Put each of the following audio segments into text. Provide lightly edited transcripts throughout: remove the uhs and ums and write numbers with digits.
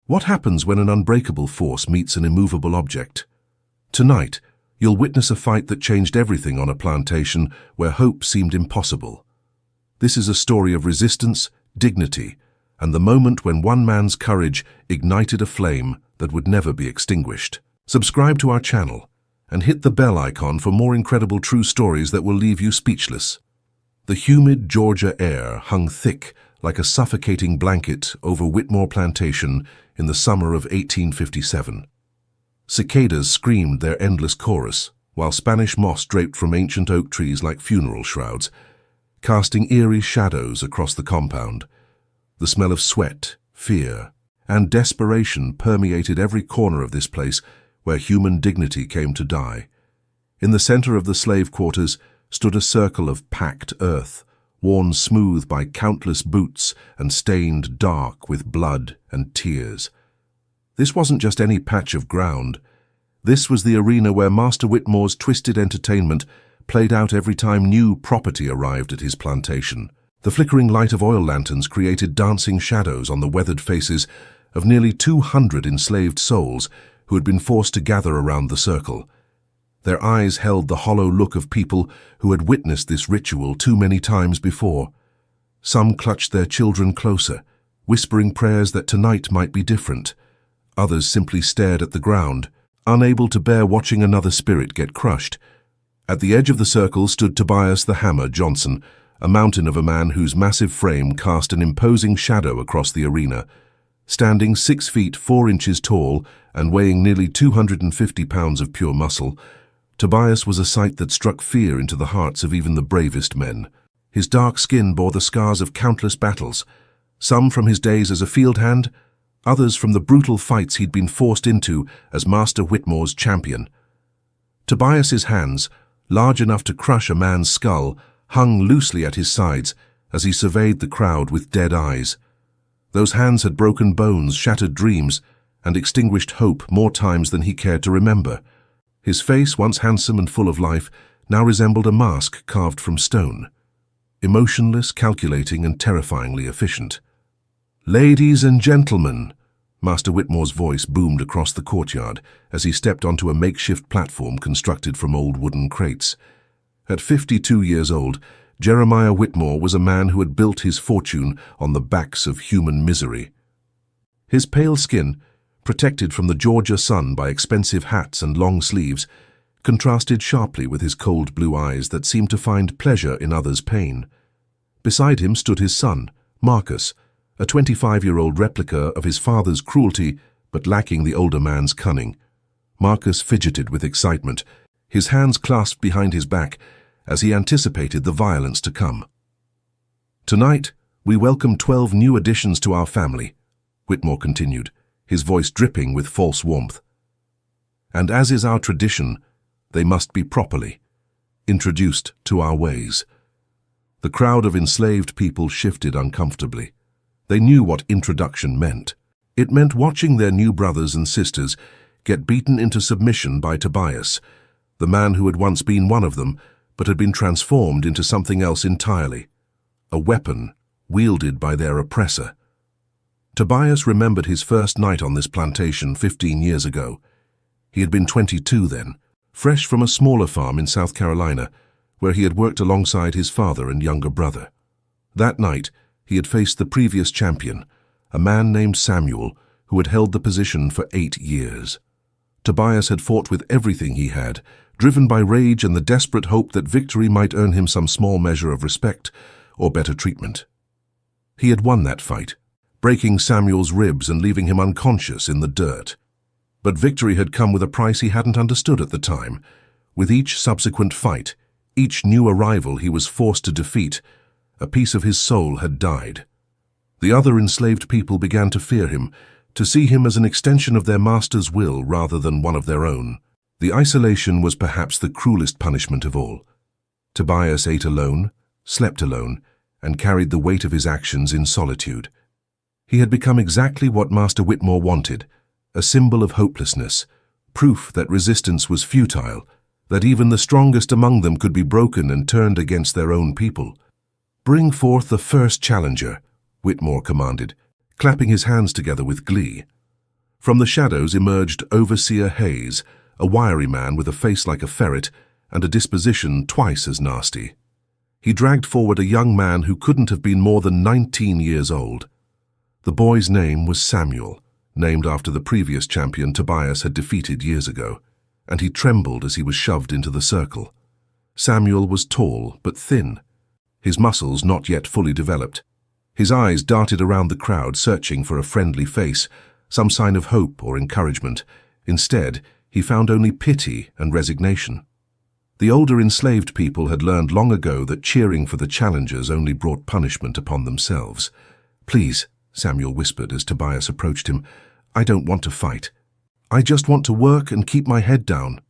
What happens when an unbreakable force meets an immovable object? Tonight, you'll witness a fight that changed everything on a plantation where hope seemed impossible. This is a story of resistance, dignity, and the moment when one man's courage ignited a flame that would never be extinguished. Subscribe to our channel and hit the bell icon for more incredible true stories that will leave you speechless. The humid Georgia air hung thick like a suffocating blanket over Whitmore Plantation in the summer of 1857. Cicadas screamed their endless chorus, while Spanish moss draped from ancient oak trees like funeral shrouds, casting eerie shadows across the compound. The smell of sweat, fear, and desperation permeated every corner of this place where human dignity came to die. In the center of the slave quarters stood a circle of packed earth, worn smooth by countless boots and stained dark with blood and tears. This wasn't just any patch of ground. This was the arena where Master Whitmore's twisted entertainment played out every time new property arrived at his plantation. The flickering light of oil lanterns created dancing shadows on the weathered faces of nearly 200 enslaved souls who had been forced to gather around the circle. Their eyes held the hollow look of people who had witnessed this ritual too many times before. Some clutched their children closer, whispering prayers that tonight might be different. Others simply stared at the ground, unable to bear watching another spirit get crushed. At the edge of the circle stood Tobias the Hammer Johnson, a mountain of a man whose massive frame cast an imposing shadow across the arena. Standing 6 feet 4 inches tall and weighing nearly 250 pounds of pure muscle, Tobias was a sight that struck fear into the hearts of even the bravest men. His dark skin bore the scars of countless battles, some from his days as a field hand, others from the brutal fights he'd been forced into as Master Whitmore's champion. Tobias's hands, large enough to crush a man's skull, hung loosely at his sides as he surveyed the crowd with dead eyes. Those hands had broken bones, shattered dreams, and extinguished hope more times than he cared to remember. His face, once handsome and full of life, now resembled a mask carved from stone. Emotionless, calculating, and terrifyingly efficient. "Ladies and gentlemen," Master Whitmore's voice boomed across the courtyard as he stepped onto a makeshift platform constructed from old wooden crates. At 52 years old, Jeremiah Whitmore was a man who had built his fortune on the backs of human misery. His pale skin, protected from the Georgia sun by expensive hats and long sleeves, contrasted sharply with his cold blue eyes that seemed to find pleasure in others' pain. Beside him stood his son, Marcus, a 25-year-old replica of his father's cruelty but lacking the older man's cunning. Marcus fidgeted with excitement, his hands clasped behind his back as he anticipated the violence to come. "Tonight, we welcome 12 new additions to our family," Whitmore continued, his voice dripping with false warmth. "And as is our tradition, they must be properly introduced to our ways." The crowd of enslaved people shifted uncomfortably. They knew what introduction meant. It meant watching their new brothers and sisters get beaten into submission by Tobias, the man who had once been one of them, but had been transformed into something else entirely, a weapon wielded by their oppressor. Tobias remembered his first night on this plantation 15 years ago. He had been 22 then, fresh from a smaller farm in South Carolina, where he had worked alongside his father and younger brother. That night, he had faced the previous champion, a man named Samuel, who had held the position for 8 years. Tobias had fought with everything he had, driven by rage and the desperate hope that victory might earn him some small measure of respect or better treatment. He had won that fight, breaking Samuel's ribs and leaving him unconscious in the dirt. But victory had come with a price he hadn't understood at the time. With each subsequent fight, each new arrival he was forced to defeat, a piece of his soul had died. The other enslaved people began to fear him, to see him as an extension of their master's will rather than one of their own. The isolation was perhaps the cruelest punishment of all. Tobias ate alone, slept alone, and carried the weight of his actions in solitude. He had become exactly what Master Whitmore wanted, a symbol of hopelessness, proof that resistance was futile, that even the strongest among them could be broken and turned against their own people. "Bring forth the first challenger," Whitmore commanded, clapping his hands together with glee. From the shadows emerged Overseer Hayes, a wiry man with a face like a ferret and a disposition twice as nasty. He dragged forward a young man who couldn't have been more than 19 years old. The boy's name was Samuel, named after the previous champion Tobias had defeated years ago, and he trembled as he was shoved into the circle. Samuel was tall but thin, his muscles not yet fully developed. His eyes darted around the crowd, searching for a friendly face, some sign of hope or encouragement. Instead, he found only pity and resignation. The older enslaved people had learned long ago that cheering for the challengers only brought punishment upon themselves. "Please," Samuel whispered as Tobias approached him, "I don't want to fight. I just want to work and keep my head down."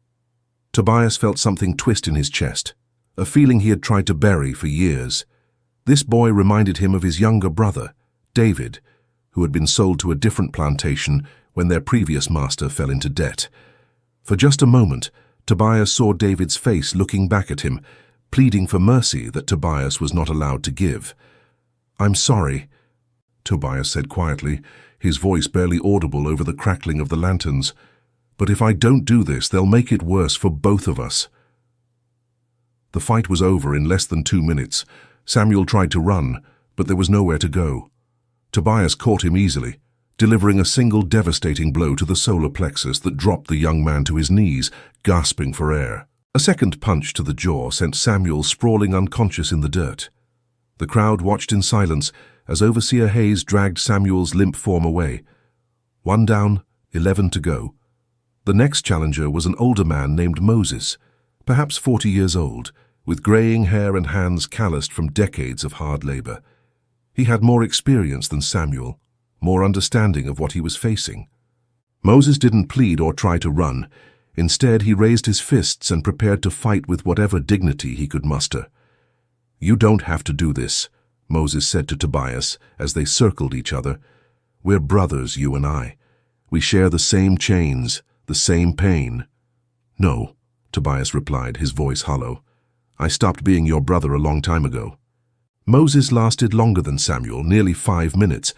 Tobias felt something twist in his chest, a feeling he had tried to bury for years. This boy reminded him of his younger brother, David, who had been sold to a different plantation when their previous master fell into debt. For just a moment, Tobias saw David's face looking back at him, pleading for mercy that Tobias was not allowed to give. "I'm sorry," Tobias said quietly, his voice barely audible over the crackling of the lanterns. "But if I don't do this, they'll make it worse for both of us." The fight was over in less than 2 minutes. Samuel tried to run, but there was nowhere to go. Tobias caught him easily, delivering a single devastating blow to the solar plexus that dropped the young man to his knees, gasping for air. A second punch to the jaw sent Samuel sprawling unconscious in the dirt. The crowd watched in silence as Overseer Hayes dragged Samuel's limp form away. 1 down, 11 to go. The next challenger was an older man named Moses, perhaps 40 years old, with graying hair and hands calloused from decades of hard labor. He had more experience than Samuel, more understanding of what he was facing. Moses didn't plead or try to run. Instead, he raised his fists and prepared to fight with whatever dignity he could muster. "You don't have to do this," Moses said to Tobias as they circled each other. "We're brothers, you and I. We share the same chains, the same pain." "No," Tobias replied, his voice hollow. "I stopped being your brother a long time ago." Moses lasted longer than Samuel, nearly 5 minutes,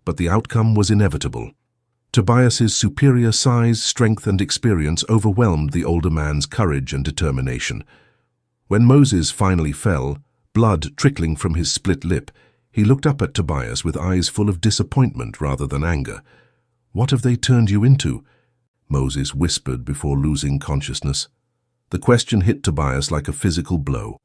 but the outcome was inevitable. Tobias's superior size, strength, and experience overwhelmed the older man's courage and determination. When Moses finally fell, blood trickling from his split lip, he looked up at Tobias with eyes full of disappointment rather than anger. "What have they turned you into?" Moses whispered before losing consciousness. The question hit Tobias like a physical blow.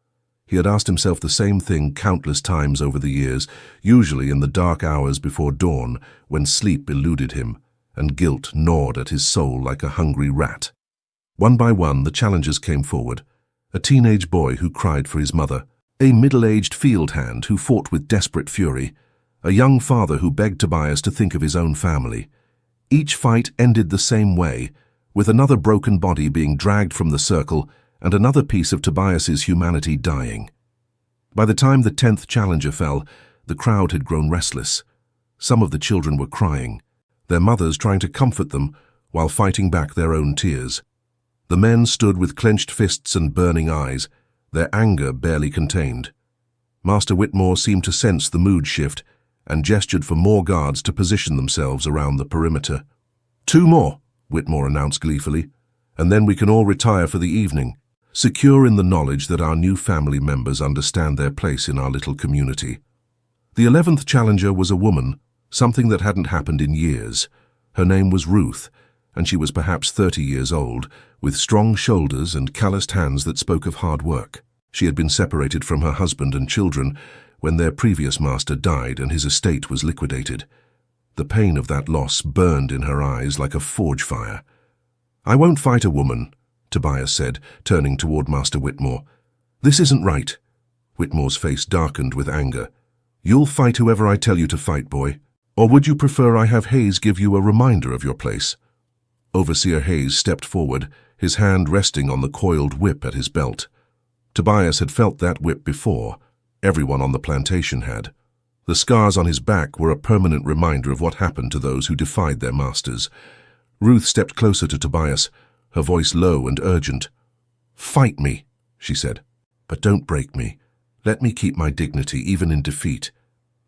He had asked himself the same thing countless times over the years, usually in the dark hours before dawn, when sleep eluded him, and guilt gnawed at his soul like a hungry rat. One by one, the challengers came forward. A teenage boy who cried for his mother, a middle-aged field hand who fought with desperate fury, a young father who begged Tobias to think of his own family. Each fight ended the same way, with another broken body being dragged from the circle and another piece of Tobias's humanity dying. By the time the 10th challenger fell, the crowd had grown restless. Some of the children were crying, their mothers trying to comfort them while fighting back their own tears. The men stood with clenched fists and burning eyes, their anger barely contained. Master Whitmore seemed to sense the mood shift and gestured for more guards to position themselves around the perimeter. "2 more," Whitmore announced gleefully, "and then we can all retire for the evening, secure in the knowledge that our new family members understand their place in our little community." The 11th challenger was a woman, something that hadn't happened in years. Her name was Ruth, and she was perhaps 30 years old, with strong shoulders and calloused hands that spoke of hard work. She had been separated from her husband and children when their previous master died and his estate was liquidated. The pain of that loss burned in her eyes like a forge fire. "I won't fight a woman," Tobias said, turning toward Master Whitmore. "This isn't right." Whitmore's face darkened with anger. "You'll fight whoever I tell you to fight, boy. Or would you prefer I have Hayes give you a reminder of your place?" Overseer Hayes stepped forward, his hand resting on the coiled whip at his belt. Tobias had felt that whip before. Everyone on the plantation had. The scars on his back were a permanent reminder of what happened to those who defied their masters. Ruth stepped closer to Tobias, her voice low and urgent. "Fight me," she said, "but don't break me. Let me keep my dignity, even in defeat."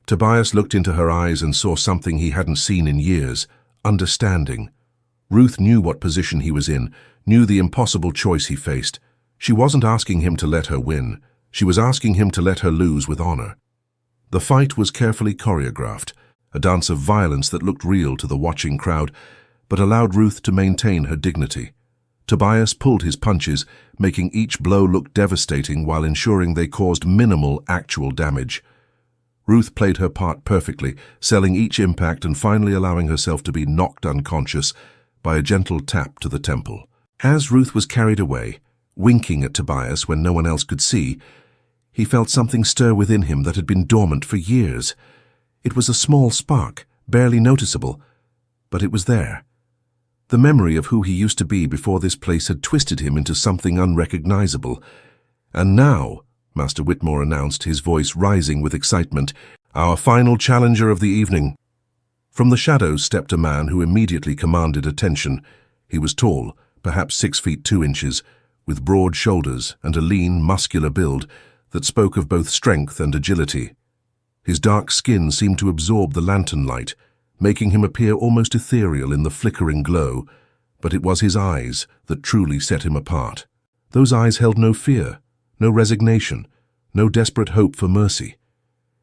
Tobias looked into her eyes and saw something he hadn't seen in years, understanding. Ruth knew what position he was in, knew the impossible choice he faced. She wasn't asking him to let her win. She was asking him to let her lose with honor. The fight was carefully choreographed, a dance of violence that looked real to the watching crowd, but allowed Ruth to maintain her dignity. Tobias pulled his punches, making each blow look devastating while ensuring they caused minimal actual damage. Ruth played her part perfectly, selling each impact and finally allowing herself to be knocked unconscious by a gentle tap to the temple. As Ruth was carried away, winking at Tobias when no one else could see, he felt something stir within him that had been dormant for years. It was a small spark, barely noticeable, but it was there. The memory of who he used to be before this place had twisted him into something unrecognizable. And now, Master Whitmore announced, his voice rising with excitement, our final challenger of the evening. From the shadows stepped a man who immediately commanded attention. He was tall, perhaps 6 feet 2 inches, with broad shoulders and a lean, muscular build that spoke of both strength and agility. His dark skin seemed to absorb the lantern light, making him appear almost ethereal in the flickering glow, but it was his eyes that truly set him apart. Those eyes held no fear, no resignation, no desperate hope for mercy.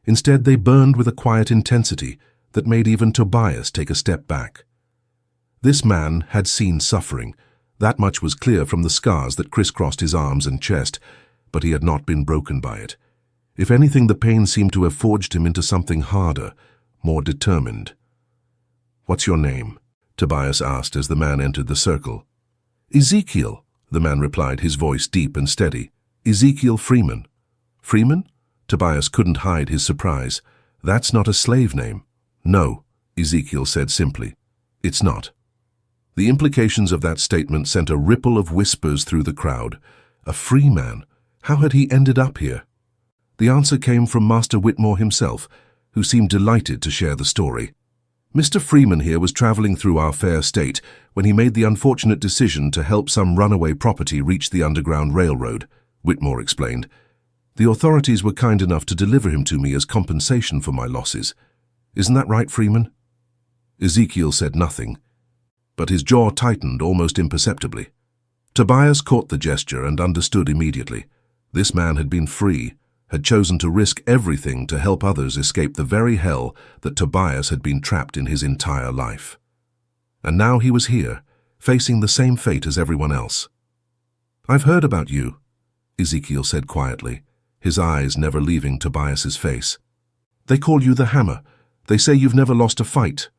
Instead, they burned with a quiet intensity that made even Tobias take a step back. This man had seen suffering. That much was clear from the scars that crisscrossed his arms and chest, but he had not been broken by it. If anything, the pain seemed to have forged him into something harder, more determined. "What's your name?" Tobias asked as the man entered the circle. "Ezekiel," the man replied, his voice deep and steady. "Ezekiel Freeman." "Freeman?" Tobias couldn't hide his surprise. "That's not a slave name." "No," Ezekiel said simply. "It's not." The implications of that statement sent a ripple of whispers through the crowd. A free man? How had he ended up here? The answer came from Master Whitmore himself, who seemed delighted to share the story. "Mr. Freeman here was traveling through our fair state when he made the unfortunate decision to help some runaway property reach the Underground Railroad," Whitmore explained. "The authorities were kind enough to deliver him to me as compensation for my losses. Isn't that right, Freeman?" Ezekiel said nothing, but his jaw tightened almost imperceptibly. Tobias caught the gesture and understood immediately. This man had been free, had chosen to risk everything to help others escape the very hell that Tobias had been trapped in his entire life. And now he was here, facing the same fate as everyone else. "I've heard about you," Ezekiel said quietly, his eyes never leaving Tobias's face. "They call you the Hammer. They say you've never lost a fight."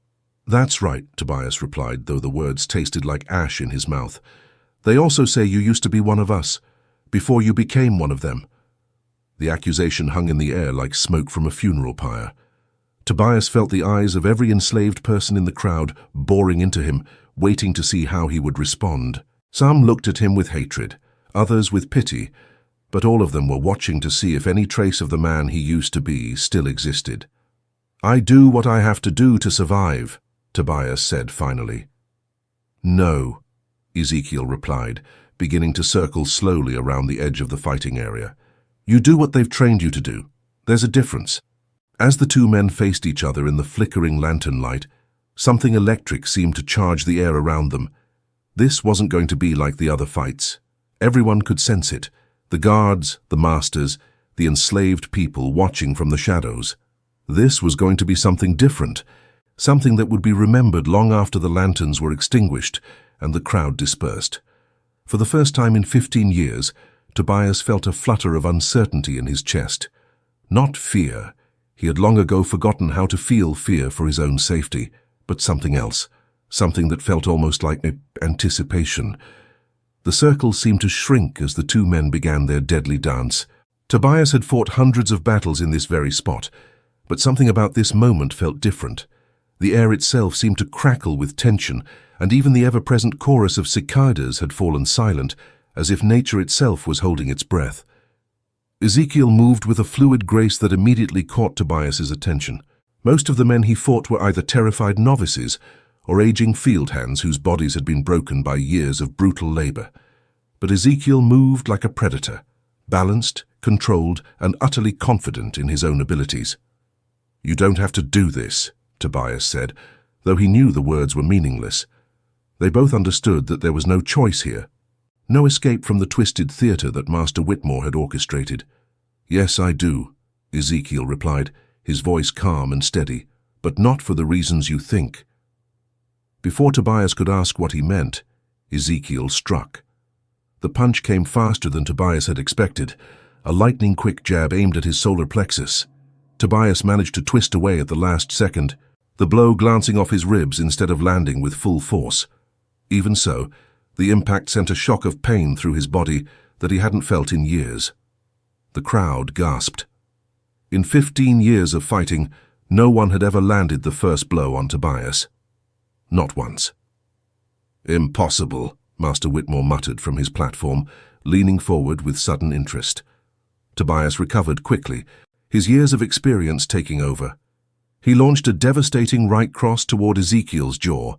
"That's right," Tobias replied, though the words tasted like ash in his mouth. "They also say you used to be one of us, before you became one of them." The accusation hung in the air like smoke from a funeral pyre. Tobias felt the eyes of every enslaved person in the crowd boring into him, waiting to see how he would respond. Some looked at him with hatred, others with pity, but all of them were watching to see if any trace of the man he used to be still existed. "I do what I have to do to survive," Tobias said finally. "No," Ezekiel replied, beginning to circle slowly around the edge of the fighting area. "You do what they've trained you to do. There's a difference." As the two men faced each other in the flickering lantern light, something electric seemed to charge the air around them. This wasn't going to be like the other fights. Everyone could sense it. The guards, the masters, the enslaved people watching from the shadows. This was going to be something different, something that would be remembered long after the lanterns were extinguished and the crowd dispersed. For the first time in 15 years, Tobias felt a flutter of uncertainty in his chest. Not fear. He had long ago forgotten how to feel fear for his own safety, but something else, something that felt almost like anticipation. The circle seemed to shrink as the two men began their deadly dance. Tobias had fought hundreds of battles in this very spot, but something about this moment felt different. The air itself seemed to crackle with tension, and even the ever-present chorus of cicadas had fallen silent, as if nature itself was holding its breath. Ezekiel moved with a fluid grace that immediately caught Tobias's attention. Most of the men he fought were either terrified novices or aging field hands whose bodies had been broken by years of brutal labor. But Ezekiel moved like a predator, balanced, controlled, and utterly confident in his own abilities. "You don't have to do this," Tobias said, though he knew the words were meaningless. They both understood that there was no choice here, no escape from the twisted theater that Master Whitmore had orchestrated. "Yes, I do," Ezekiel replied, his voice calm and steady, "but not for the reasons you think." Before Tobias could ask what he meant, Ezekiel struck. The punch came faster than Tobias had expected, a lightning-quick jab aimed at his solar plexus. Tobias managed to twist away at the last second, the blow glancing off his ribs instead of landing with full force. Even so, the impact sent a shock of pain through his body that he hadn't felt in years. The crowd gasped. In 15 years of fighting, no one had ever landed the first blow on Tobias. Not once. "Impossible," Master Whitmore muttered from his platform, leaning forward with sudden interest. Tobias recovered quickly, his years of experience taking over. He launched a devastating right cross toward Ezekiel's jaw,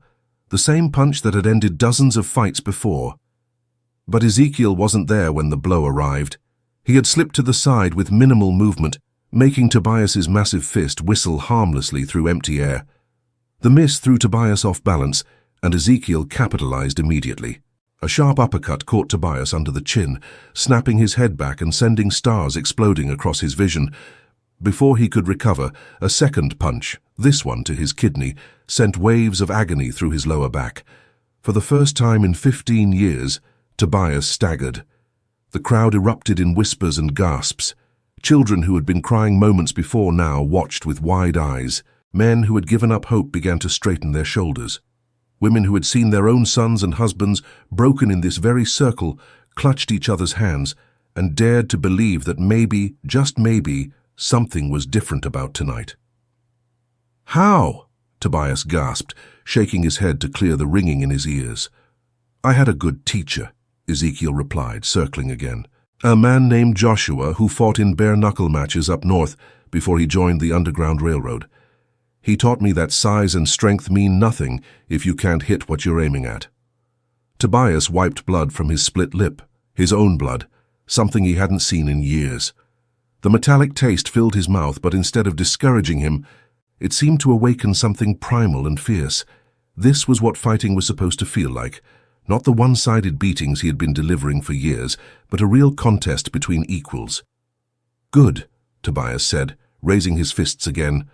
the same punch that had ended dozens of fights before. But Ezekiel wasn't there when the blow arrived. He had slipped to the side with minimal movement, making Tobias's massive fist whistle harmlessly through empty air. The miss threw Tobias off balance, and Ezekiel capitalized immediately. A sharp uppercut caught Tobias under the chin, snapping his head back and sending stars exploding across his vision. Before he could recover, a second punch, this one to his kidney, sent waves of agony through his lower back. For the first time in 15 years, Tobias staggered. The crowd erupted in whispers and gasps. Children who had been crying moments before now watched with wide eyes. Men who had given up hope began to straighten their shoulders. Women who had seen their own sons and husbands broken in this very circle clutched each other's hands and dared to believe that maybe, just maybe, something was different about tonight. "How?" Tobias gasped, shaking his head to clear the ringing in his ears. "I had a good teacher," Ezekiel replied, circling again. "A man named Joshua who fought in bare-knuckle matches up north before he joined the Underground Railroad. He taught me that size and strength mean nothing if you can't hit what you're aiming at." Tobias wiped blood from his split lip, his own blood, something he hadn't seen in years. The metallic taste filled his mouth, but instead of discouraging him, it seemed to awaken something primal and fierce. This was what fighting was supposed to feel like, not the one-sided beatings he had been delivering for years, but a real contest between equals. "Good," Tobias said, raising his fists again.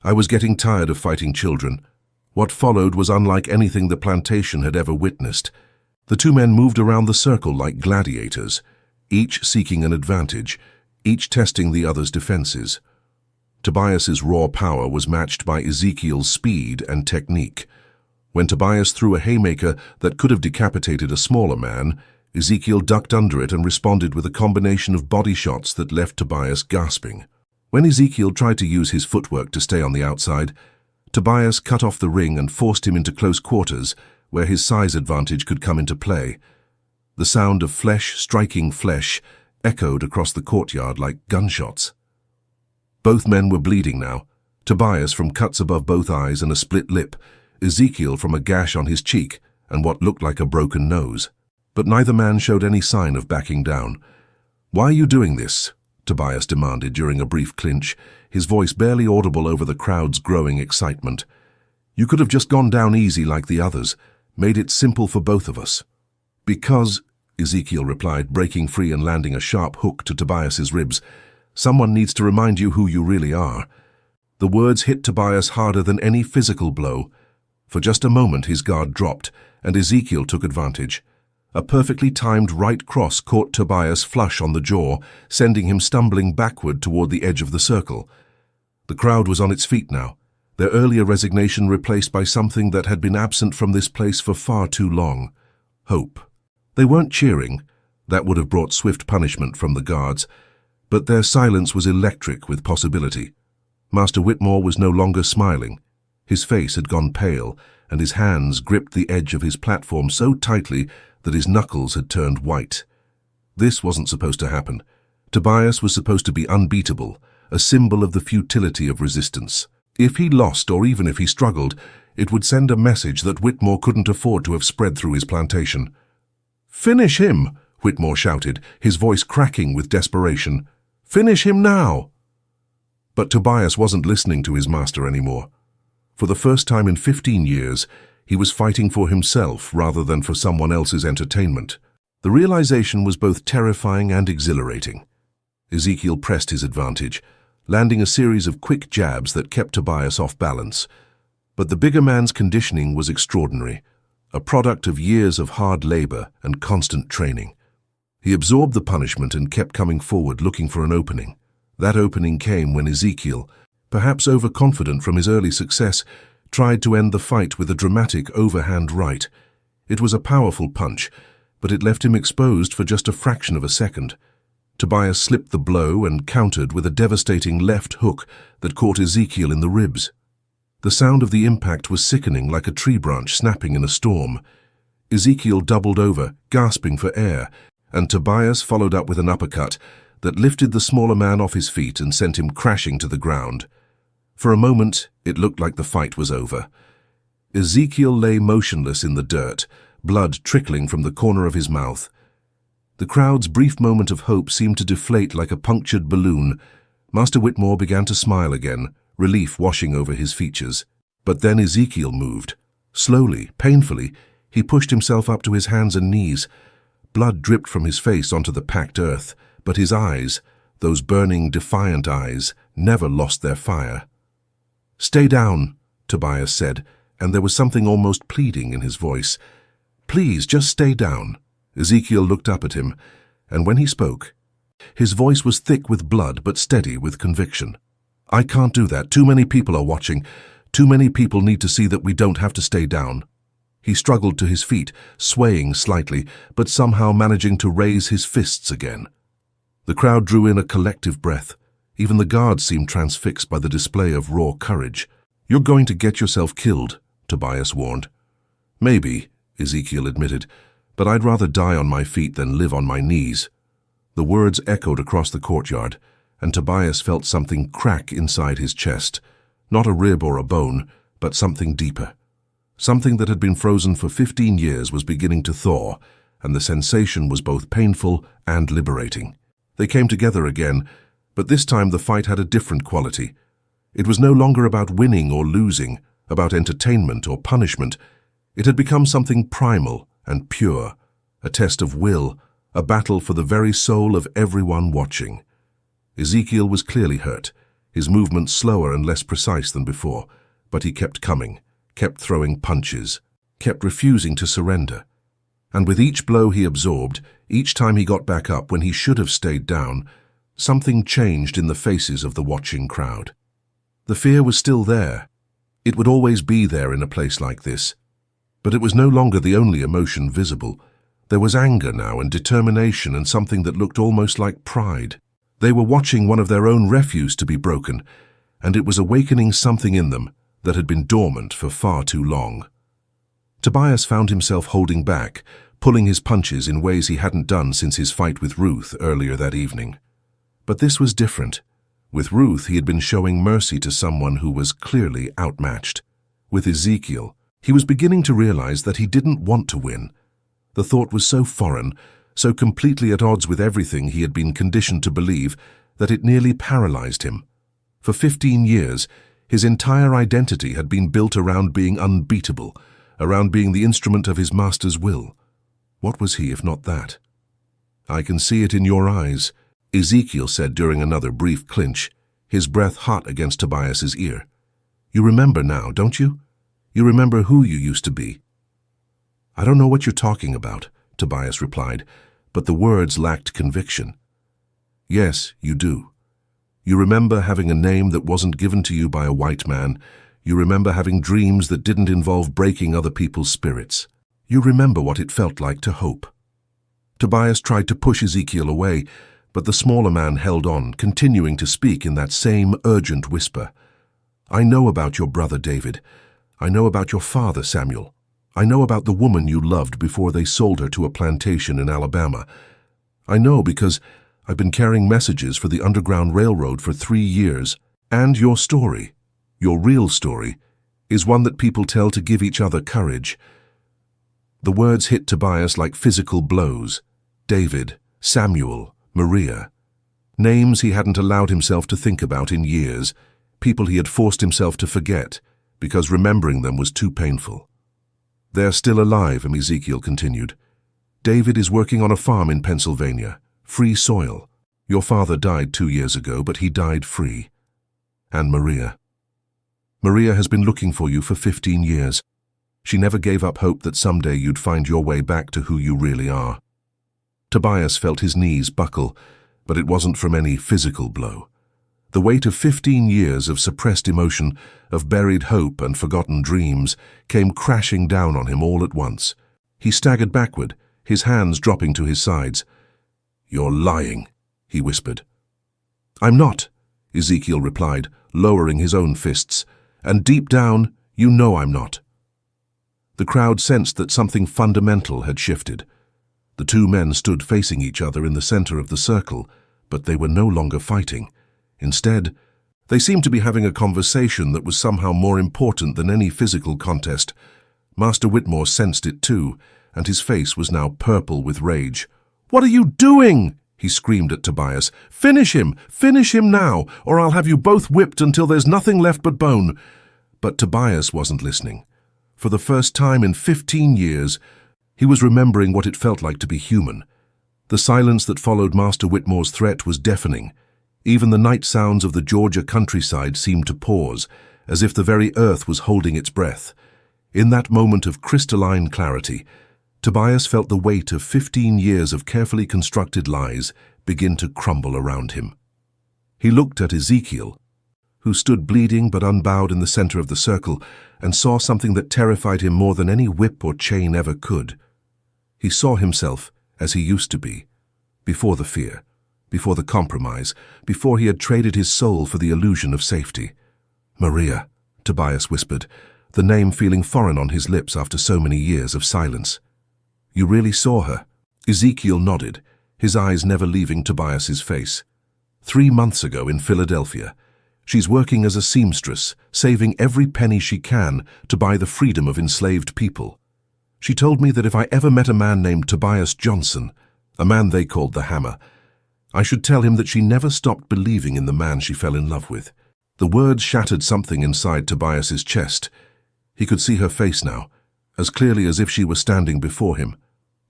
"I was getting tired of fighting children." What followed was unlike anything the plantation had ever witnessed. The two men moved around the circle like gladiators, each seeking an advantage, each testing the other's defenses. Tobias's raw power was matched by Ezekiel's speed and technique. When Tobias threw a haymaker that could have decapitated a smaller man, Ezekiel ducked under it and responded with a combination of body shots that left Tobias gasping. When Ezekiel tried to use his footwork to stay on the outside, Tobias cut off the ring and forced him into close quarters, where his size advantage could come into play. The sound of flesh striking flesh echoed across the courtyard like gunshots. Both men were bleeding now, Tobias from cuts above both eyes and a split lip, Ezekiel from a gash on his cheek and what looked like a broken nose. But neither man showed any sign of backing down. "Why are you doing this?" Tobias demanded during a brief clinch, his voice barely audible over the crowd's growing excitement. "You could have just gone down easy like the others, made it simple for both of us." "Because," Ezekiel replied, breaking free and landing a sharp hook to Tobias's ribs, "someone needs to remind you who you really are." The words hit Tobias harder than any physical blow. For just a moment his guard dropped, and Ezekiel took advantage. A perfectly timed right cross caught Tobias flush on the jaw, sending him stumbling backward toward the edge of the circle. The crowd was on its feet now, their earlier resignation replaced by something that had been absent from this place for far too long: hope. They weren't cheering. That would have brought swift punishment from the guards. But their silence was electric with possibility. Master Whitmore was no longer smiling. His face had gone pale, and his hands gripped the edge of his platform so tightly that his knuckles had turned white. This wasn't supposed to happen. Tobias was supposed to be unbeatable, a symbol of the futility of resistance. If he lost, or even if he struggled, it would send a message that Whitmore couldn't afford to have spread through his plantation. "Finish him!" Whitmore shouted, his voice cracking with desperation. "Finish him now!" But Tobias wasn't listening to his master anymore. For the first time in 15 years, he was fighting for himself rather than for someone else's entertainment. The realization was both terrifying and exhilarating. Ezekiel pressed his advantage, landing a series of quick jabs that kept Tobias off balance. But the bigger man's conditioning was extraordinary, a product of years of hard labor and constant training. He absorbed the punishment and kept coming forward looking for an opening. That opening came when Ezekiel, perhaps overconfident from his early success, tried to end the fight with a dramatic overhand right. It was a powerful punch, but it left him exposed for just a fraction of a second. Tobias slipped the blow and countered with a devastating left hook that caught Ezekiel in the ribs. The sound of the impact was sickening, like a tree branch snapping in a storm. Ezekiel doubled over, gasping for air, and Tobias followed up with an uppercut that lifted the smaller man off his feet and sent him crashing to the ground. For a moment, it looked like the fight was over. Ezekiel lay motionless in the dirt, blood trickling from the corner of his mouth. The crowd's brief moment of hope seemed to deflate like a punctured balloon. Master Whitmore began to smile again, relief washing over his features. But then Ezekiel moved. Slowly, painfully, he pushed himself up to his hands and knees. Blood dripped from his face onto the packed earth, but his eyes, those burning, defiant eyes, never lost their fire. "Stay down," Tobias said, and there was something almost pleading in his voice. "Please, just stay down." Ezekiel looked up at him, and when he spoke, his voice was thick with blood but steady with conviction. "I can't do that. Too many people are watching. Too many people need to see that we don't have to stay down." He struggled to his feet, swaying slightly, but somehow managing to raise his fists again. The crowd drew in a collective breath. Even the guards seemed transfixed by the display of raw courage. "You're going to get yourself killed," Tobias warned. "Maybe," Ezekiel admitted, "but I'd rather die on my feet than live on my knees." The words echoed across the courtyard, and Tobias felt something crack inside his chest. Not a rib or a bone, but something deeper. Something that had been frozen for 15 years was beginning to thaw, and the sensation was both painful and liberating. They came together again, but this time the fight had a different quality. It was no longer about winning or losing, about entertainment or punishment. It had become something primal and pure, a test of will, a battle for the very soul of everyone watching. Ezekiel was clearly hurt, his movements slower and less precise than before, but he kept coming, kept throwing punches, kept refusing to surrender. And with each blow he absorbed, each time he got back up when he should have stayed down, something changed in the faces of the watching crowd. The fear was still there. It would always be there in a place like this. But it was no longer the only emotion visible. There was anger now and determination and something that looked almost like pride. They were watching one of their own refuse to be broken, and it was awakening something in them that had been dormant for far too long. Tobias found himself holding back, pulling his punches in ways he hadn't done since his fight with Ruth earlier that evening. But this was different. With Ruth, he had been showing mercy to someone who was clearly outmatched. With Ezekiel, he was beginning to realize that he didn't want to win. The thought was so foreign, so completely at odds with everything he had been conditioned to believe, that it nearly paralyzed him. For 15 years, his entire identity had been built around being unbeatable, around being the instrument of his master's will. What was he if not that? "I can see it in your eyes," Ezekiel said during another brief clinch, his breath hot against Tobias's ear. "You remember now, don't you? You remember who you used to be." "I don't know what you're talking about," Tobias replied, but the words lacked conviction. "Yes, you do. You remember having a name that wasn't given to you by a white man. You remember having dreams that didn't involve breaking other people's spirits. You remember what it felt like to hope." Tobias tried to push Ezekiel away, but the smaller man held on, continuing to speak in that same urgent whisper. "I know about your brother David. I know about your father Samuel. I know about the woman you loved before they sold her to a plantation in Alabama. I know because I've been carrying messages for the Underground Railroad for 3 years. And your story, your real story, is one that people tell to give each other courage." The words hit Tobias like physical blows. David, Samuel, Maria. Names he hadn't allowed himself to think about in years, people he had forced himself to forget, because remembering them was too painful. "They're still alive," Ezekiel continued. "David is working on a farm in Pennsylvania, free soil. Your father died 2 years ago, but he died free. And Maria. Maria has been looking for you for 15 years. She never gave up hope that someday you'd find your way back to who you really are." Tobias felt his knees buckle, but it wasn't from any physical blow. The weight of 15 years of suppressed emotion, of buried hope and forgotten dreams, came crashing down on him all at once. He staggered backward, his hands dropping to his sides. "You're lying," he whispered. "I'm not," Ezekiel replied, lowering his own fists. "And deep down, you know I'm not." The crowd sensed that something fundamental had shifted. The two men stood facing each other in the center of the circle, but they were no longer fighting. Instead, they seemed to be having a conversation that was somehow more important than any physical contest. Master Whitmore sensed it too, and his face was now purple with rage. "What are you doing?" he screamed at Tobias. Finish him now, or I'll have you both whipped until there's nothing left but bone." But Tobias wasn't listening. For the first time in 15 years, he was remembering what it felt like to be human. The silence that followed Master Whitmore's threat was deafening. Even the night sounds of the Georgia countryside seemed to pause, as if the very earth was holding its breath. In that moment of crystalline clarity, Tobias felt the weight of 15 years of carefully constructed lies begin to crumble around him. He looked at Ezekiel, who stood bleeding but unbowed in the center of the circle, and saw something that terrified him more than any whip or chain ever could. He saw himself as he used to be, before the fear, before the compromise, before he had traded his soul for the illusion of safety. "Maria," Tobias whispered, the name feeling foreign on his lips after so many years of silence. "You really saw her?" Ezekiel nodded, his eyes never leaving Tobias's face. 3 months ago in Philadelphia. She's working as a seamstress, saving every penny she can to buy the freedom of enslaved people. She told me that if I ever met a man named Tobias Johnson, a man they called the Hammer, I should tell him that she never stopped believing in the man she fell in love with. The words shattered something inside Tobias's chest. He could see her face now, as clearly as if she were standing before him.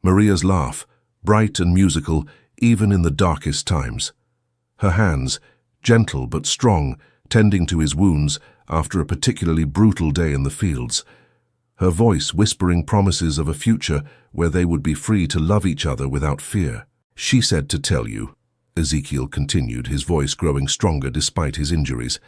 Maria's laugh, bright and musical, even in the darkest times. Her hands, gentle but strong, tending to his wounds after a particularly brutal day in the fields. Her voice whispering promises of a future where they would be free to love each other without fear. "She said to tell you," Ezekiel continued, his voice growing stronger despite his injuries,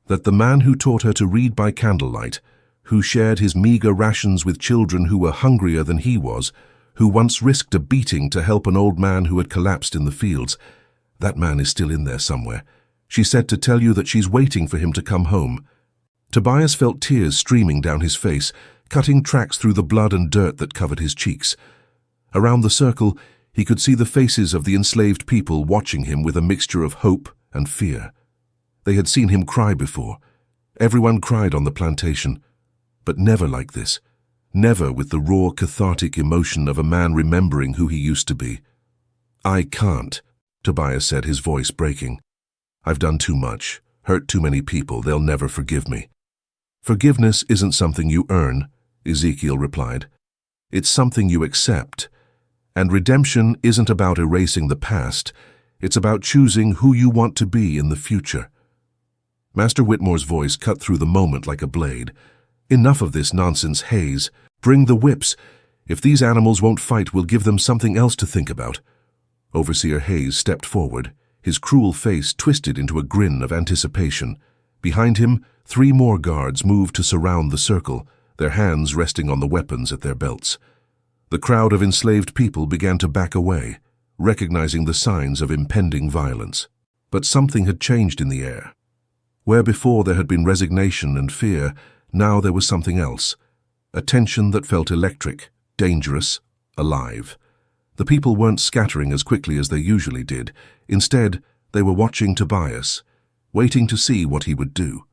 "that the man who taught her to read by candlelight, who shared his meager rations with children who were hungrier than he was, who once risked a beating to help an old man who had collapsed in the fields, that man is still in there somewhere. She said to tell you that she's waiting for him to come home." Tobias felt tears streaming down his face, cutting tracks through the blood and dirt that covered his cheeks. Around the circle, he could see the faces of the enslaved people watching him with a mixture of hope and fear. They had seen him cry before. Everyone cried on the plantation, but never like this. Never with the raw, cathartic emotion of a man remembering who he used to be. "I can't," Tobias said, his voice breaking. "I've done too much, hurt too many people, they'll never forgive me." "Forgiveness isn't something you earn," Ezekiel replied. "It's something you accept. And redemption isn't about erasing the past, it's about choosing who you want to be in the future." Master Whitmore's voice cut through the moment like a blade. "Enough of this nonsense, Hayes. Bring the whips. If these animals won't fight, we'll give them something else to think about." Overseer Hayes stepped forward, his cruel face twisted into a grin of anticipation. Behind him, 3 more guards moved to surround the circle, their hands resting on the weapons at their belts. The crowd of enslaved people began to back away, recognizing the signs of impending violence. But something had changed in the air. Where before there had been resignation and fear, now there was something else. A tension that felt electric, dangerous, alive. The people weren't scattering as quickly as they usually did. Instead, they were watching Tobias, waiting to see what he would do.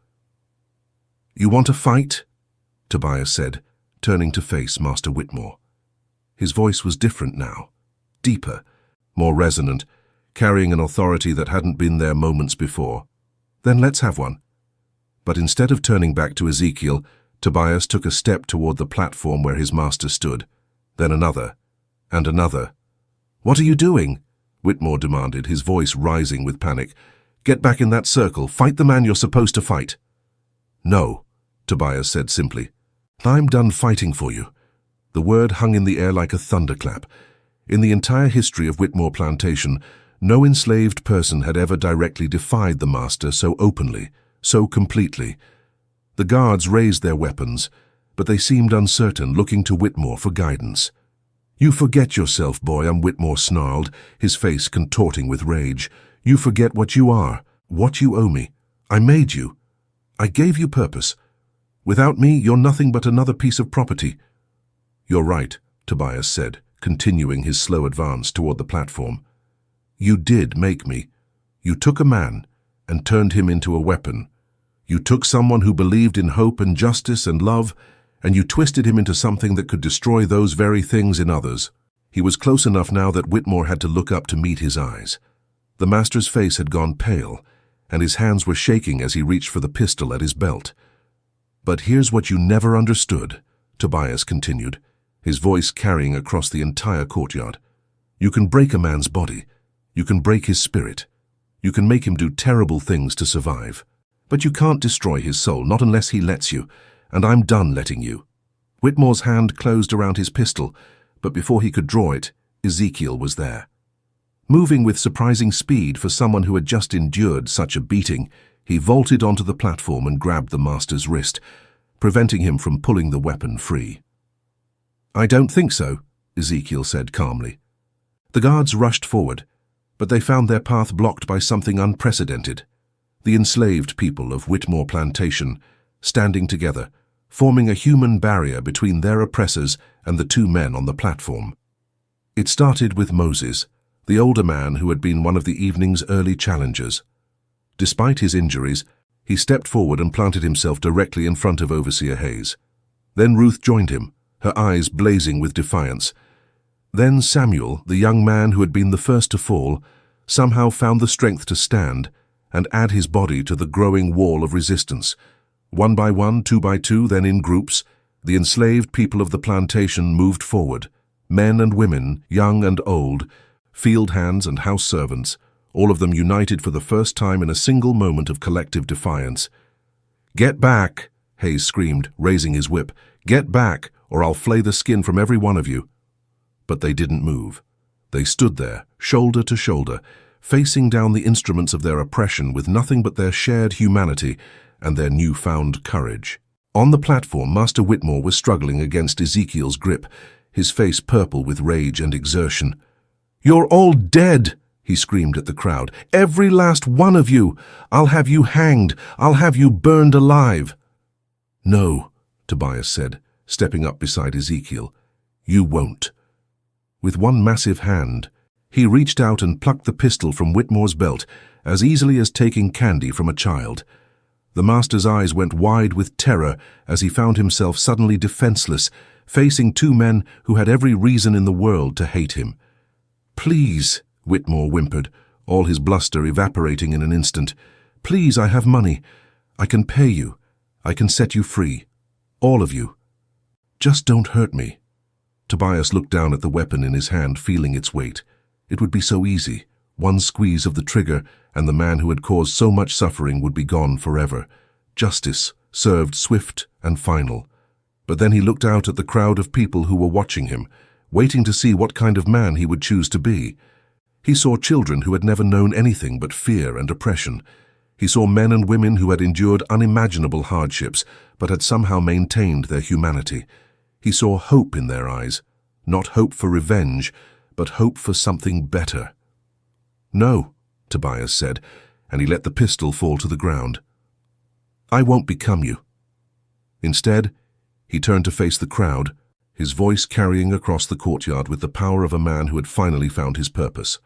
"You want to fight?" Tobias said, turning to face Master Whitmore. His voice was different now, deeper, more resonant, carrying an authority that hadn't been there moments before. "Then let's have one." But instead of turning back to Ezekiel, Tobias took a step toward the platform where his master stood, then another, and another. "What are you doing?" Whitmore demanded, his voice rising with panic. "Get back in that circle. Fight the man you're supposed to fight." "No," Tobias said simply. "I'm done fighting for you." The word hung in the air like a thunderclap. In the entire history of Whitmore Plantation, no enslaved person had ever directly defied the master so openly, so completely. The guards raised their weapons, but they seemed uncertain, looking to Whitmore for guidance. "You forget yourself, boy," Whitmore snarled, his face contorting with rage. "You forget what you are, what you owe me. I made you. I gave you purpose. Without me, you're nothing but another piece of property." "You're right," Tobias said, continuing his slow advance toward the platform. "You did make me. You took a man and turned him into a weapon. You took someone who believed in hope and justice and love, and you twisted him into something that could destroy those very things in others." He was close enough now that Whitmore had to look up to meet his eyes. The master's face had gone pale, and his hands were shaking as he reached for the pistol at his belt. "But here's what you never understood," Tobias continued, his voice carrying across the entire courtyard. "You can break a man's body. You can break his spirit. You can make him do terrible things to survive. But you can't destroy his soul, not unless he lets you, and I'm done letting you." Whitmore's hand closed around his pistol, but before he could draw it, Ezekiel was there. Moving with surprising speed for someone who had just endured such a beating, he vaulted onto the platform and grabbed the master's wrist, preventing him from pulling the weapon free. "I don't think so," Ezekiel said calmly. The guards rushed forward, but they found their path blocked by something unprecedented. The enslaved people of Whitmore Plantation, standing together, forming a human barrier between their oppressors and the two men on the platform. It started with Moses, the older man who had been one of the evening's early challengers. Despite his injuries, he stepped forward and planted himself directly in front of Overseer Hayes. Then Ruth joined him, her eyes blazing with defiance. Then Samuel, the young man who had been the first to fall, somehow found the strength to stand and add his body to the growing wall of resistance. One by one, two by two, then in groups, the enslaved people of the plantation moved forward, men and women, young and old, field hands and house servants, all of them united for the first time in a single moment of collective defiance. "Get back!" Hayes screamed, raising his whip. "Get back, or I'll flay the skin from every one of you." But they didn't move. They stood there, shoulder to shoulder, facing down the instruments of their oppression with nothing but their shared humanity and their newfound courage. On the platform, Master Whitmore was struggling against Ezekiel's grip, his face purple with rage and exertion. "You're all dead!" he screamed at the crowd. "Every last one of you! I'll have you hanged! I'll have you burned alive!" "No," Tobias said, stepping up beside Ezekiel. "You won't." With one massive hand, he reached out and plucked the pistol from Whitmore's belt as easily as taking candy from a child. The master's eyes went wide with terror as he found himself suddenly defenseless, facing two men who had every reason in the world to hate him. "Please," Whitmore whimpered, all his bluster evaporating in an instant. "Please, I have money. I can pay you. I can set you free. All of you. Just don't hurt me." Tobias looked down at the weapon in his hand, feeling its weight. It would be so easy. One squeeze of the trigger, and the man who had caused so much suffering would be gone forever. Justice, served swift and final. But then he looked out at the crowd of people who were watching him, waiting to see what kind of man he would choose to be. He saw children who had never known anything but fear and oppression. He saw men and women who had endured unimaginable hardships, but had somehow maintained their humanity. He saw hope in their eyes, not hope for revenge, but hope for something better. "No," Tobias said, and he let the pistol fall to the ground. "I won't become you." Instead, he turned to face the crowd, his voice carrying across the courtyard with the power of a man who had finally found his purpose.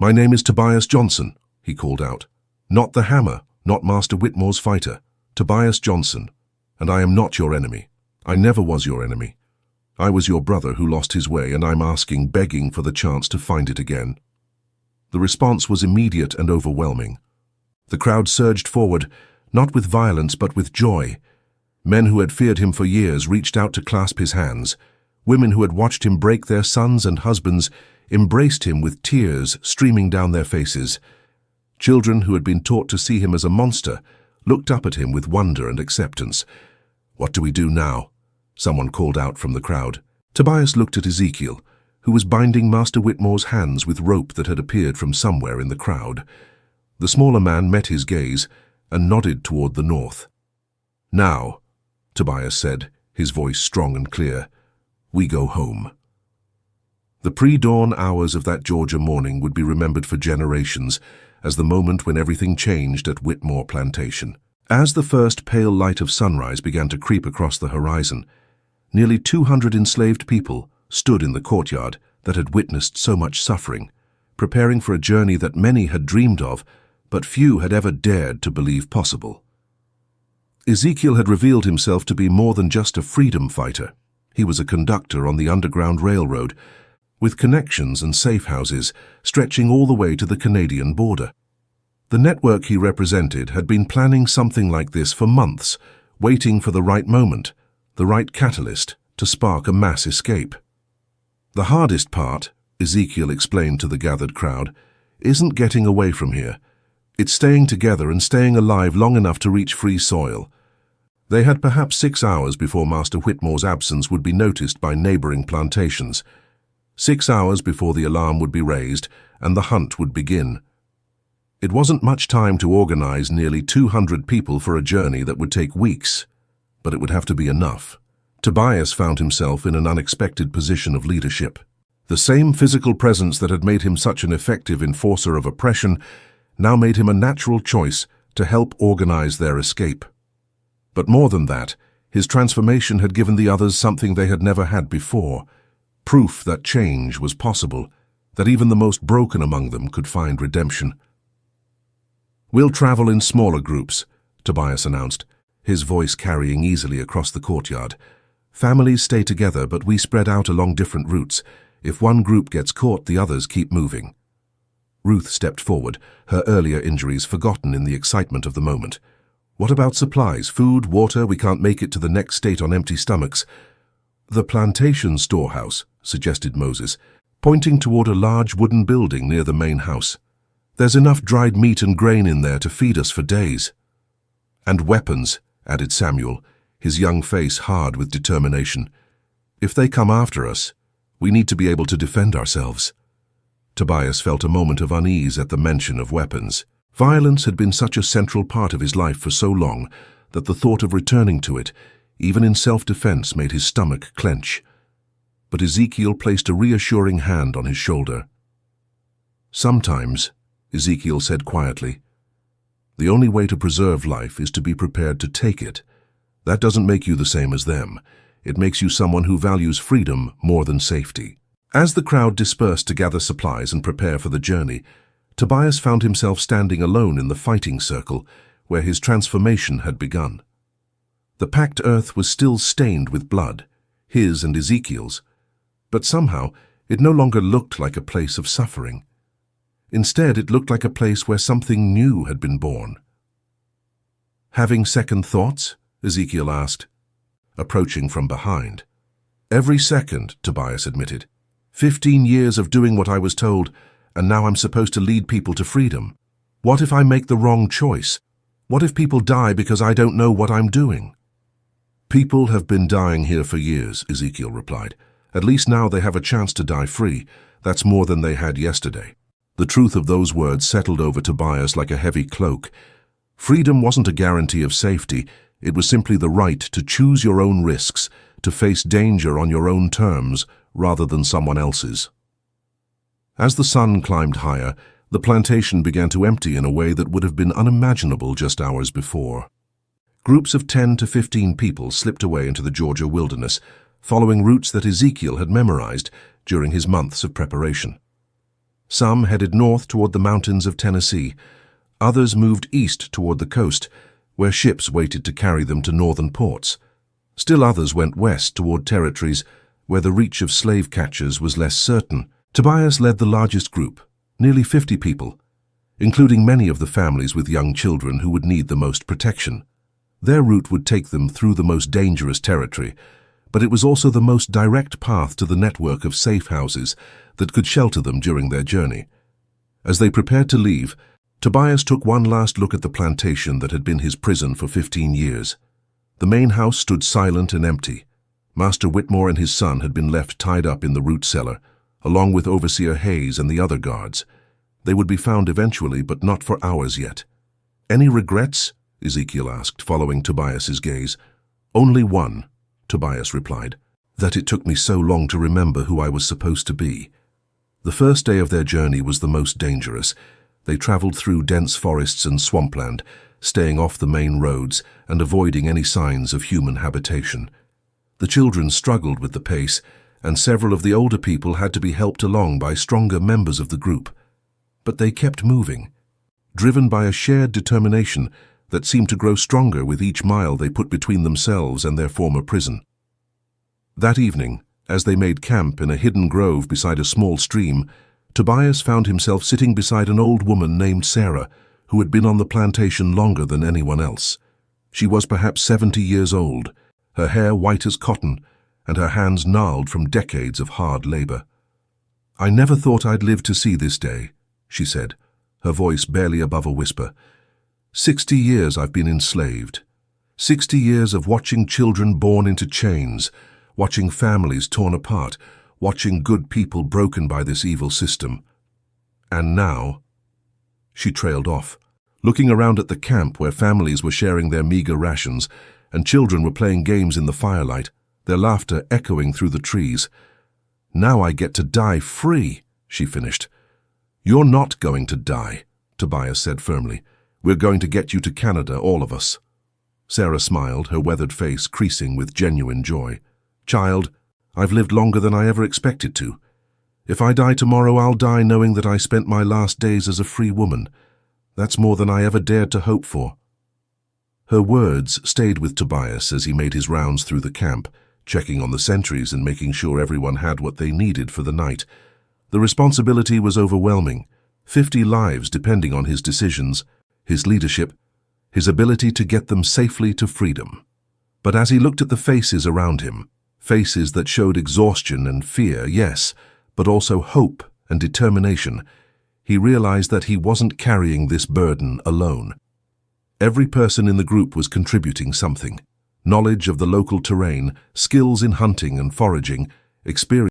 "My name is Tobias Johnson," he called out. "Not the hammer, not Master Whitmore's fighter. Tobias Johnson, and I am not your enemy. I never was your enemy. I was your brother who lost his way, and I'm asking, begging for the chance to find it again." The response was immediate and overwhelming. The crowd surged forward, not with violence but with joy. Men who had feared him for years reached out to clasp his hands. Women who had watched him break their sons and husbands embraced him with tears streaming down their faces. Children who had been taught to see him as a monster looked up at him with wonder and acceptance. "What do we do now?" someone called out from the crowd. Tobias looked at Ezekiel, who was binding Master Whitmore's hands with rope that had appeared from somewhere in the crowd. The smaller man met his gaze and nodded toward the north. "Now," Tobias said, his voice strong and clear, "we go home." The pre-dawn hours of that Georgia morning would be remembered for generations as the moment when everything changed at Whitmore Plantation. As the first pale light of sunrise began to creep across the horizon, nearly 200 enslaved people stood in the courtyard that had witnessed so much suffering, preparing for a journey that many had dreamed of, but few had ever dared to believe possible. Ezekiel had revealed himself to be more than just a freedom fighter. He was a conductor on the Underground Railroad, with connections and safe houses stretching all the way to the Canadian border. The network he represented had been planning something like this for months, waiting for the right moment, the right catalyst to spark a mass escape. "The hardest part," Ezekiel explained to the gathered crowd, "isn't getting away from here. It's staying together and staying alive long enough to reach free soil." They had perhaps 6 hours before Master Whitmore's absence would be noticed by neighboring plantations. 6 hours before the alarm would be raised and the hunt would begin. It wasn't much time to organize nearly 200 people for a journey that would take weeks, but it would have to be enough. Tobias found himself in an unexpected position of leadership. The same physical presence that had made him such an effective enforcer of oppression now made him a natural choice to help organize their escape. But more than that, his transformation had given the others something they had never had before: proof that change was possible, that even the most broken among them could find redemption. "We'll travel in smaller groups," Tobias announced, his voice carrying easily across the courtyard. "Families stay together, but we spread out along different routes. If one group gets caught, the others keep moving." Ruth stepped forward, her earlier injuries forgotten in the excitement of the moment. "What about supplies? Food, water? We can't make it to the next state on empty stomachs." "The plantation storehouse," suggested Moses, pointing toward a large wooden building near the main house. "There's enough dried meat and grain in there to feed us for days." "And weapons," added Samuel, his young face hard with determination. "If they come after us, we need to be able to defend ourselves." Tobias felt a moment of unease at the mention of weapons. Violence had been such a central part of his life for so long that the thought of returning to it, even in self-defense, made his stomach clench. But Ezekiel placed a reassuring hand on his shoulder. "Sometimes," Ezekiel said quietly, "the only way to preserve life is to be prepared to take it. That doesn't make you the same as them. It makes you someone who values freedom more than safety." As the crowd dispersed to gather supplies and prepare for the journey, Tobias found himself standing alone in the fighting circle where his transformation had begun. The packed earth was still stained with blood, his and Ezekiel's, but somehow it no longer looked like a place of suffering. Instead, it looked like a place where something new had been born. "Having second thoughts?" Ezekiel asked, approaching from behind. "Every second," Tobias admitted. 15 years of doing what I was told, and now I'm supposed to lead people to freedom. What if I make the wrong choice? What if people die because I don't know what I'm doing?" "People have been dying here for years," Ezekiel replied. "At least now they have a chance to die free. That's more than they had yesterday." The truth of those words settled over Tobias like a heavy cloak. Freedom wasn't a guarantee of safety. It was simply the right to choose your own risks, to face danger on your own terms rather than someone else's. As the sun climbed higher, the plantation began to empty in a way that would have been unimaginable just hours before. Groups of 10 to 15 people slipped away into the Georgia wilderness, following routes that Ezekiel had memorized during his months of preparation. Some headed north toward the mountains of Tennessee. Others moved east toward the coast, where ships waited to carry them to northern ports. Still others went west toward territories where the reach of slave catchers was less certain. Tobias led the largest group, nearly 50 people. including many of the families with young children who would need the most protection. Their route would take them through the most dangerous territory, but it was also the most direct path to the network of safe houses that could shelter them during their journey. As they prepared to leave, Tobias took one last look at the plantation that had been his prison for 15 years. The main house stood silent and empty. Master Whitmore and his son had been left tied up in the root cellar, along with Overseer Hayes and the other guards. They would be found eventually, but not for hours yet. "Any regrets?" Ezekiel asked, following Tobias's gaze. "Only one," Tobias replied, "that it took me so long to remember who I was supposed to be." The first day of their journey was the most dangerous. They traveled through dense forests and swampland, staying off the main roads and avoiding any signs of human habitation. The children struggled with the pace, and several of the older people had to be helped along by stronger members of the group. But they kept moving, driven by a shared determination that seemed to grow stronger with each mile they put between themselves and their former prison. That evening, as they made camp in a hidden grove beside a small stream, Tobias found himself sitting beside an old woman named Sarah, who had been on the plantation longer than anyone else. She was perhaps 70 years old, her hair white as cotton, and her hands gnarled from decades of hard labor. "I never thought I'd live to see this day," she said, her voice barely above a whisper. 60 years I've been enslaved. 60 years of watching children born into chains, watching families torn apart, watching good people broken by this evil system. And now—" She trailed off, looking around at the camp where families were sharing their meager rations and children were playing games in the firelight, their laughter echoing through the trees. "Now I get to die free," she finished. "You're not going to die," Tobias said firmly. "We're going to get you to Canada, all of us." Sarah smiled, her weathered face creasing with genuine joy. "Child, I've lived longer than I ever expected to. If I die tomorrow, I'll die knowing that I spent my last days as a free woman. That's more than I ever dared to hope for." Her words stayed with Tobias as he made his rounds through the camp, checking on the sentries and making sure everyone had what they needed for the night. The responsibility was overwhelming. 50 lives depending on his decisions, his leadership, his ability to get them safely to freedom. But as he looked at the faces around him, faces that showed exhaustion and fear, yes, but also hope and determination, he realized that he wasn't carrying this burden alone. Every person in the group was contributing something: knowledge of the local terrain, skills in hunting and foraging, experience